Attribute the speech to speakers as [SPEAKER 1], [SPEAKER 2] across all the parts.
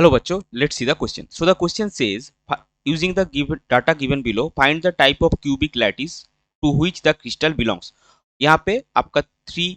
[SPEAKER 1] Hello बच्चों, let's see the question. So the question says, using the data given below, find the type of cubic lattice to which the crystal belongs. यहाँ पे आपका 3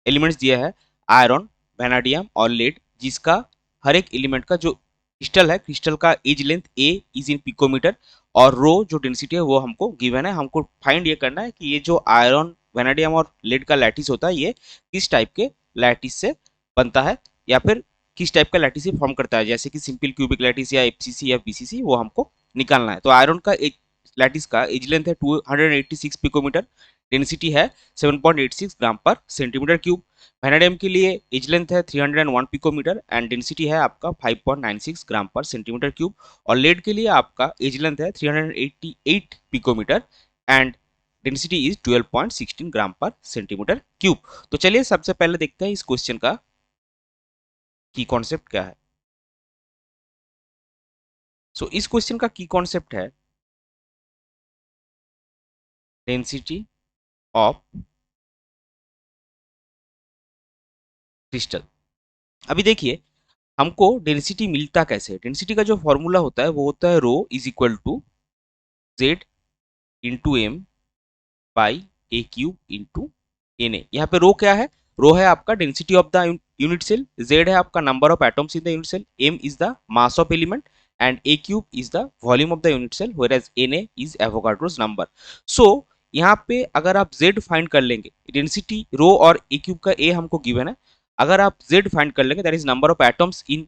[SPEAKER 1] elements दिया है, iron, vanadium और lead, जिसका हर एक element का जो क्रिस्टल है, क्रिस्टल का edge length a is in picometre और रो जो डेंसिटी है वो हमको गिवन है। हमको फाइंड ये करना है कि ये जो आयरन, वेनाडियम और लेड का लैटिस होता है ये किस टाइप के लैटिस से बनता है या फिर किस टाइप का लैटिस फॉर्म करता है, जैसे कि सिंपल क्यूबिक लैटिस या एफसीसी या बीसीसी, वो हमको निकालना है। तो आयरन का एक लैटिस का एज लेंथ है 286 पिकोमीटर, डेंसिटी है 7.86 ग्राम पर सेंटीमीटर क्यूब। वेनाडियम के लिए एज लेंथ है 301 पिकोमीटर एंड डेंसिटी है आपका 5.96 ग्राम पर सेंटीमीटर क्यूब। और लेड के लिए आपका एज लेंथ है 388 पिकोमीटर एंड डेंसिटी इज 12.16 ग्राम पर सेंटीमीटर क्यूब। तो चलिए सबसे पहले देखते हैं इस क्वेश्चन का की कॉन्सेप्ट क्या है। इस क्वेश्चन का की कॉन्सेप्ट है डेंसिटी ऑफ क्रिस्टल। अभी देखिए हमको डेंसिटी मिलता कैसे है। डेंसिटी का जो फॉर्मूला होता है वो होता है rho is equal to Z into M by A cube into N A. यहाँ पे रो क्या है, रो है आपका density of the unit cell, Z है आपका number of atoms in the unit cell, M is the mass of element and A cube is the volume of the unit cell, whereas N A is Avogadro's number. So यहाँ पे अगर आप Z find कर लेंगे, density rho और ए cube का ए हमको given है, अगर आप जेड फाइंड कर लेंगे that is number of atoms in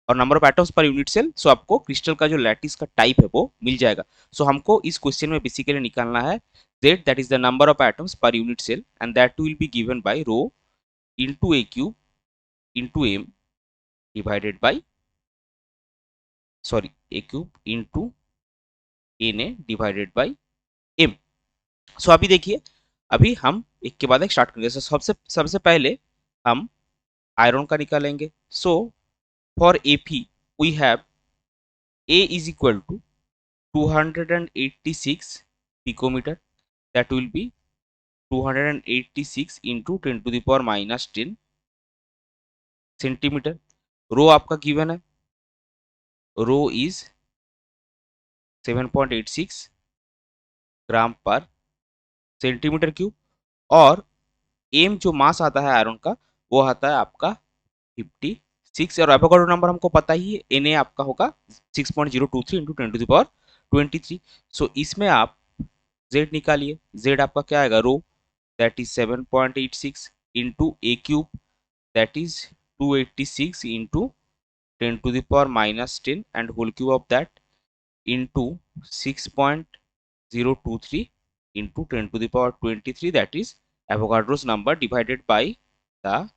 [SPEAKER 1] और number of atoms per unit cell, so आपको क्रिस्टल का जो लैटिस का टाइप है वो मिल जाएगा। सो हमको इस क्वेश्चन में बेसिकली निकालना है z, that is the number of atoms per unit cell and that will be given by rho into a cube into m divided by a cube into na divided by m। सो अभी देखिए, अभी हम एक के बाद एक start करेंगे। सबसे सबसे पहले हम आयरन का निकालेंगे। So for Ap we have A is equal to 286 picometer, that will be 286 into 10 to the power minus 10 centimetre. Rho आपका गिवन है, रो इज 7.86 ग्राम पर सेंटीमीटर क्यूब और एम जो मास आता है आयरन का वो आता है आपका 56 और एवोगाड्रो नंबर हमको पता ही है, एन ए आपका होगा 6.023 into 10 to the power 23। So इसमें आप जेड निकालिए, जेड आपका क्या आएगा, rho that is 7.86 into A cube that is 286 into 10 to the power minus 10 and whole cube of that into 6.023 into 10 to the power 23, that is Avogadro's number divided by the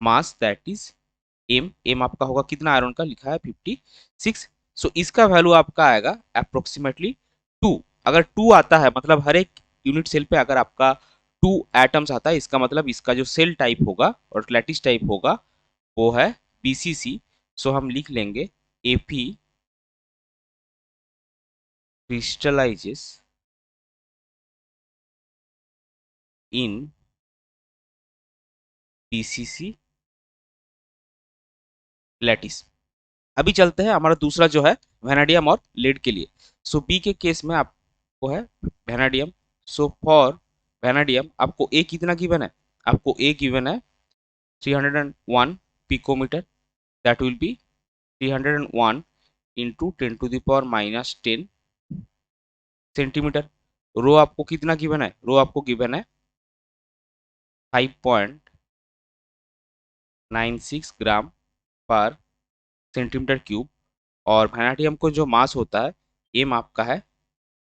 [SPEAKER 1] mass that is m आपका होगा कितना, iron का लिखा है 56। सो इसका value आपका आएगा approximately 2। अगर 2 आता है मतलब हर एक यूनिट सेल पे अगर आपका 2 एटम्स आता है, इसका मतलब इसका जो सेल टाइप होगा और लैटिस टाइप होगा वो है बीसीसी। सो हम लिख लेंगे AP crystallizes in BCC lattice. अभी चलते हैं हमारा दूसरा जो है वेनाडियम और लेड के लिए। सो बी के केस में आपको है वेनाडियम। सो फॉर वेनाडियम आपको ए कितना गिवन है, आपको ए गिवन है 301 picometre, that will be 301 into 10 to the power minus 10 centimetre. Rho आपको कितना गिवन है, रो आपको गिवन है 5.96 ग्राम पर सेंटीमीटर क्यूब और वेनाडियम को जो मास होता है एम आपका है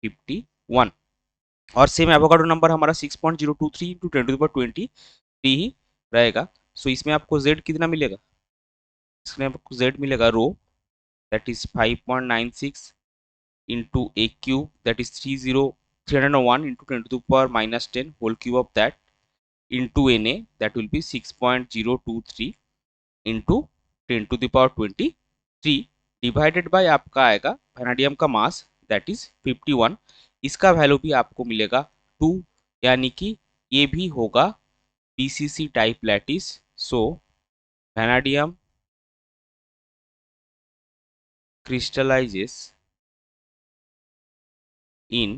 [SPEAKER 1] 51 और सेम एवोगाड्रो नंबर हमारा 6.023 इंटू 10 टू द पावर 23 ही रहेगा। सो इसमें आपको जेड कितना मिलेगा, इसमें आपको जेड मिलेगा रो that is 5.96 into a cube that is 301 into 10 to the power minus 10 whole cube of that into Na, that will be 6.023 into 10 to the power 23 divided by आपका आएगा वेनाडियम का मास दैट इज 51। इसका value भी आपको मिलेगा 2, यानी कि ये भी होगा BCC type lattice. So vanadium crystallizes in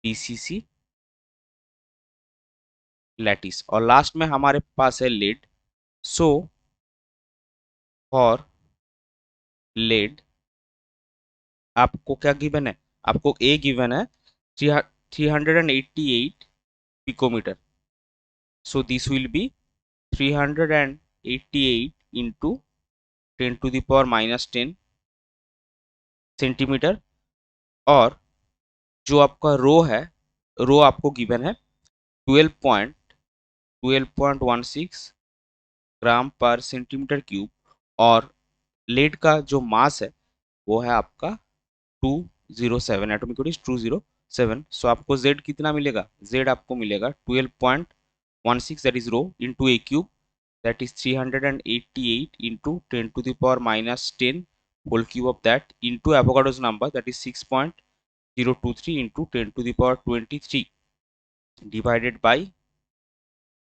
[SPEAKER 1] BCC lattice, और लास्ट में हमारे पास है लेड। सो फॉर लेड आपको क्या गिवन है, आपको ए गिवन है 388 picometre. So this will be 388 into 10⁻⁻10 centimetre. और जो आपका रो है, रो आपको गिवन है 12.16 ग्राम पर सेंटीमीटर क्यूब, और लेड का जो मास है वो है आपका 207, एटॉमिक वेट इज 207। सो आपको z कितना मिलेगा, z आपको मिलेगा 12.16 that is rho into a cube that is 388 into 10⁻⁻10 whole cube of that into Avogadro's number that is 6.023 into 10⁻23 divided by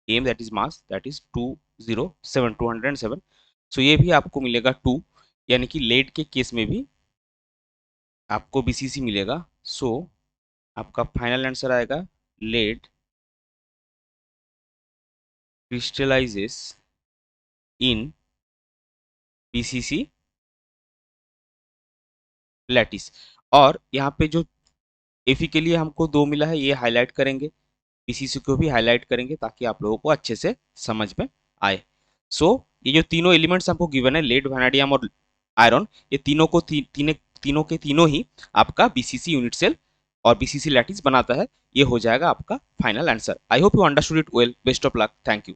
[SPEAKER 1] m that is mass that is 207। सो ये भी आपको मिलेगा 2, यानी कि लेड के केस में भी आपको बीसीसी मिलेगा। सो आपका फाइनल आंसर आएगा लेड क्रिस्टलाइजेस इन बीसीसी लैटिस। और यहाँ पे जो एफी के लिए हमको 2 मिला है ये हाईलाइट करेंगे, बीसीसी को भी हाईलाइट करेंगे ताकि आप लोगों को अच्छे से समझ में आए। सो ये जो तीनों एलिमेंट्स हमको गिवन है लेड, वैनेडियम और आयरन, ये तीनों को तीनों के तीनों ही आपका बीसीसी यूनिट सेल और बीसीसी लैटिस बनाता है। ये हो जाएगा आपका final answer. I hope you understood it well. Best of luck. Thank you.